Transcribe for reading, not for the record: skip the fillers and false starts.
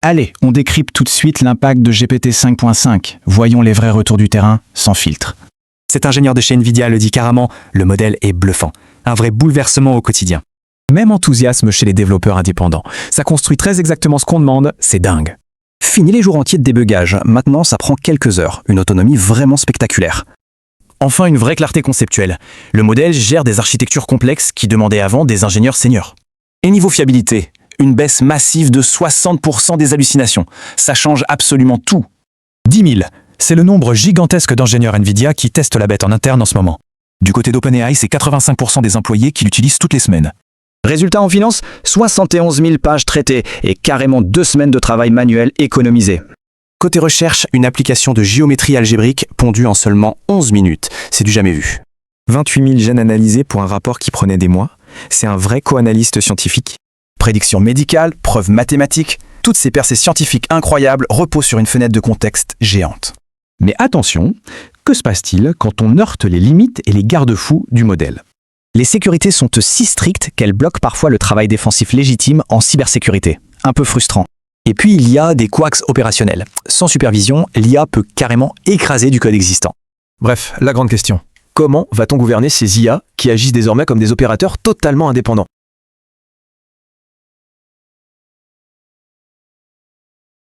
Allez, on décrypte tout de suite l'impact de GPT 5.5. Voyons les vrais retours du terrain, sans filtre. Cet ingénieur de chez Nvidia le dit carrément, le modèle est bluffant. Un vrai bouleversement au quotidien. Même enthousiasme chez les développeurs indépendants. Ça construit très exactement ce qu'on demande, c'est dingue. Fini les jours entiers de débugage, maintenant ça prend quelques heures, une autonomie vraiment spectaculaire. Enfin, une vraie clarté conceptuelle. Le modèle gère des architectures complexes qui demandaient avant des ingénieurs seniors. Et niveau fiabilité, une baisse massive de 60% des hallucinations. Ça change absolument tout. 10 000, c'est le nombre gigantesque d'ingénieurs Nvidia qui testent la bête en interne en ce moment. Du côté d'OpenAI, c'est 85% des employés qui l'utilisent toutes les semaines. Résultat en finance, 71 000 pages traitées et carrément 2 semaines de travail manuel économisées. Côté recherche, une application de géométrie algébrique pondue en seulement 11 minutes. C'est du jamais vu. 28 000 gènes analysés pour un rapport qui prenait des mois. C'est un vrai co-analyste scientifique. Prédictions médicales, preuves mathématiques, toutes ces percées scientifiques incroyables reposent sur une fenêtre de contexte géante. Mais attention, que se passe-t-il quand on heurte les limites et les garde-fous du modèle? Les sécurités sont si strictes qu'elles bloquent parfois le travail défensif légitime en cybersécurité. Un peu frustrant. Et puis il y a des couacs opérationnels. Sans supervision, l'IA peut carrément écraser du code existant. Bref, la grande question. Comment va-t-on gouverner ces IA qui agissent désormais comme des opérateurs totalement indépendants?